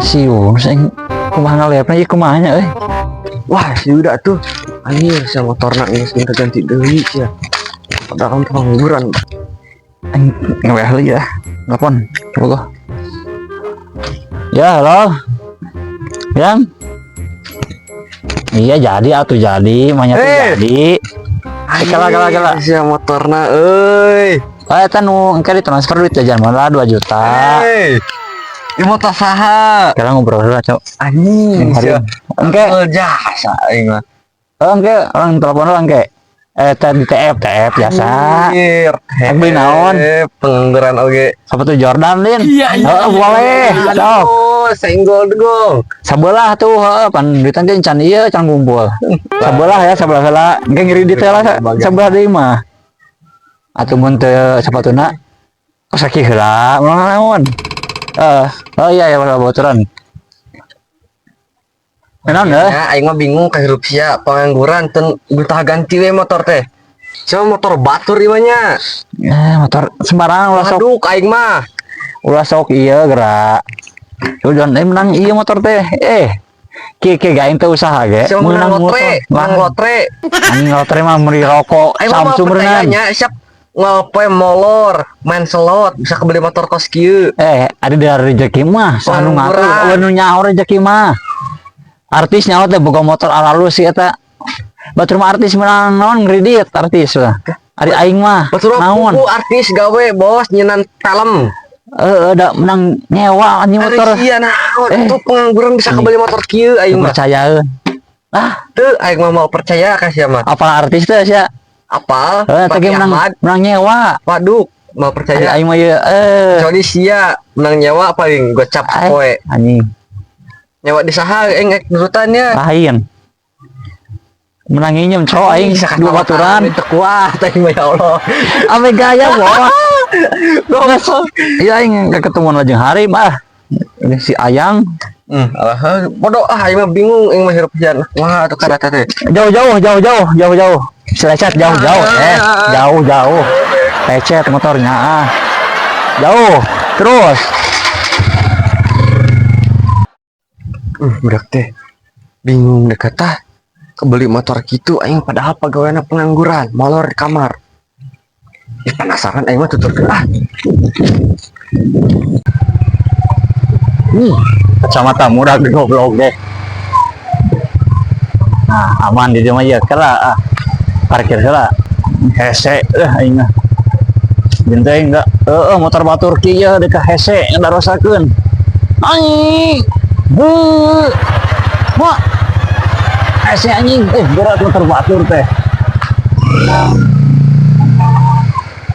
siu sing kumaha ngaliapna ieu kumahanya euy. Wah, si udah tuh anjir si motorna geus minta ganti deui sia. Padahal kan pengangguran. Aing ngeweh heula ya. Telepon. Coba gua. Ya, halo. Yang? Iya jadi atuh jadi, manya tuh jadi. Gala. Si motorna euy. Eta nu engke ditransfer duit jajan mah 2 juta. Di motor saha? Sekarang ngobrol heula, Cok. Anjing, engke jasa aing mah. Engke orang telepon orang engke. Eta di TF biasa. Anjir. Beli naon? Pengangguran oge. Siapa tuh Jordan, Lin? Iya. Boleh. Aduh, senggol dong. Sabelah tuh, pan duitan teh can ieu can ngumpul. Sabelah ya, sabelah heula. Engke ngiri detail sabelah deui mah. Atuh mun teu sapatuna sakit heula, naon? Oh iya ya bocoran. Enak deh. Ya, aing mah bingung kahirup sia pengangguran ten betah ganti we motor teh. Cuma motor batur ieu nya. Motor sembarang ulah sok. Aduh, aing mah. Ulah sok ieu gerak. Udah menang ieu motor teh. Ki gaing teh usaha ge. Menang lotre. Anjing lotre mah meuli rokok Samsung beunang. Siap ngope molor, main slot, bisa kebeli motor kos kieu. Ada dari rezeki mah, sanu ngatur anu nyaho rezeki mah. Artis nyaho teh boga motor alus sih eta. Batur mah artis menang naon ngredit artis lah. Ari aing mah naon? Artis gawe bos nyenan film. Ada menang nyewa anjing motor. Iya naon itu pengangguran bisa kebeli motor kieu aing mah. Percayaeun. Teu aing mah mau percaya ka sia mah. Apa artis teh sia? Apal tadi menang nyewa. Waduh, mau percaya aing mah ieu kecuali sia menang nyewa paling gocap poe anjing. Nyewa di saha engek nurutannya lain. Menang nyem cowok aing dua baturan teu kuat aing mah ya Allah. Ame gaya bos. Iya aing ketemuan jeung Harim si Ayang. Bodoh aing mah bingung aing mah hirup pisan. Wah, atuh kada teh. Jauh. Selecet jauh. Jauh. Lecet motornya jauh. Terus. Budak teh bingung deh kata kebeli motor gitu aing padahal pegawainya pengangguran molor di kamar. Penasaran aing mah tutur Kacamata murah di goblok deh. Nah, aman di rumah ya kira parkir heula. Hese aing mah. Genteng enggak motor batur kieu ya deuk hese ndarosakeun. Anjing. Wah. Hese anjing berat motor batur teh.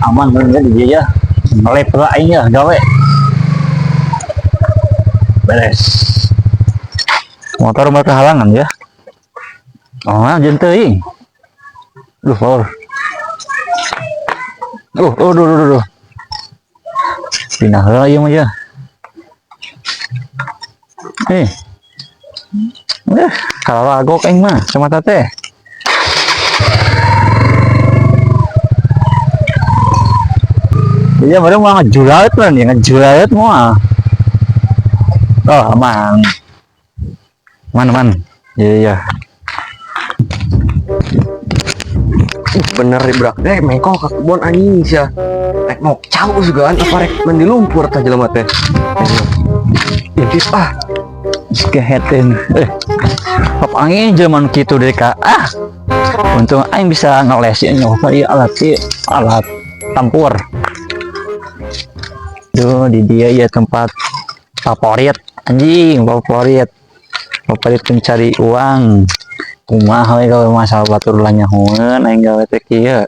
Aman bener di dia ya. Ngelep heula aing ya gawe. Beres. Motor mah kehalangan ya. Jenteuing. Duh, power. Duh. Pindah heula ieu mah ya. Kalau lagok aing mah sama teh. Iya, baru mau ngejulat kan ya, ngejulat mau. Aman. Man. Iya. Bener ibrak deh mengko ka kebon anjing sia. Rek mau cau juga kan apa rek mandi lumpur tah jelema teh. Intis Kehetin. Hop angin zaman kitu deh Kak. Untung aing bisa ngelesin nyoba ieu alat tampur. Tuh di dia ya tempat favorit anjing favorit mencari uang. Kumaha we gawe masalah batur lah nyahoeun aing gawe teh kieu.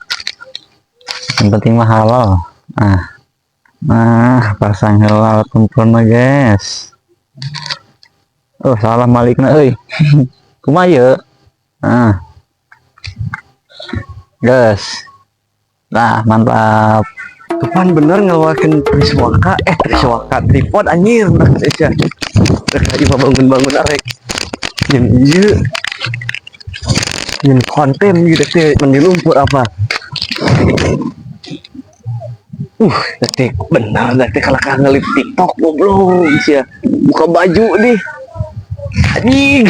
Yang penting mah halal. Pasang heula alat tempurna guys. Salah malikna euy. Kumaha ieu? Gas. Nah, mantap. Tupan bener ngeluarin Triswaka tripod anjir nah Indonesia. Tadi bangun arek. Yang konten gitu teh mandi lumpur apa? Detik benar detik kalau ngelip TikTok goblok sih ya. buka baju nih. Anjing.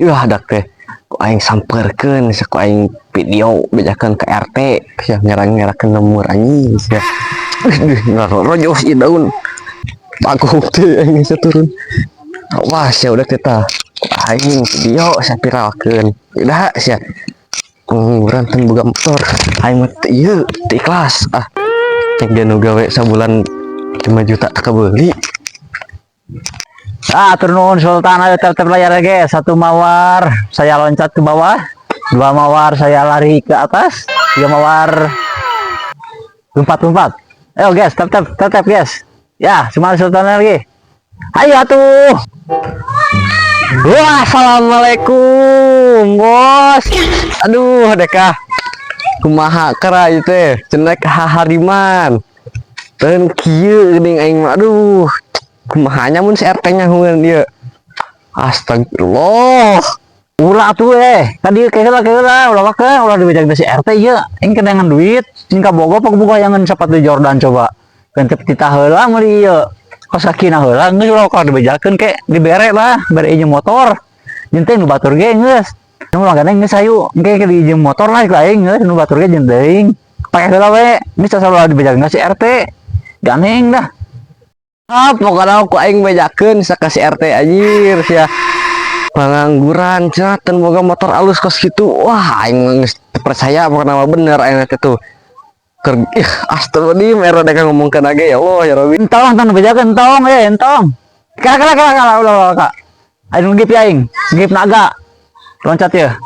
Wah, dak teh. Ku aing samperkeun, ku aing video bejakeun ke RT, sia ngerang-ngerakeun nomor anjing sia. Ngarojos ieu daun. Paku teh aing geus turun. Wah, sia udah kita. Aing video sia viralkeun. Udah sia. Pengangguran teu boga motor. Aing mah teu ieu, teu ikhlas. Ah. Cek dia nu gawe sabulan 5 juta tak kebeli. Turun Sultan, ayo tetap layar guys. 1 mawar saya loncat ke bawah, 2 mawar saya lari ke atas, 3 mawar lompat. Ayo guys, tetap guys. Ya, cuma Sultan lagi. Ayo atuh. Wah, assalamualaikum bos. Aduh deka, kumaha kera itu teh cenah hahariman dan kieu geuning aing mah. Aduh, kumaha nya mun si RT nya heueun ieu. Astagfirullah. Ulah tuh tadi kayak ulah dibejak si RT ieu aing kedengan duit cing kabogo boga yangan sepatu Jordan coba kan kita heula meuli ieu kos kakina heula geus ulah ka dibejakeun ke dibere lah bere ieu motor jeung nu batur ge geus nu langganan geus sayu engke ke di motor lah ka aing geus nu batur ge jeung teuing pake heula we geus salah dibejakeun si RT ganeng dah. Pokoknya aku aing bejakeun saka si RT anjir sia. Pengangguran cenah teu boga motor alus kos kitu. Wah, aing geus percaya pokona mah bener aing teh tuh. Astagfirullah, era deka ngomongkeun age ya Allah ya Rabbi. Entong bejakeun entong. Kala ulah Kak. Aing ngip aing, ngip naga. Loncat ya.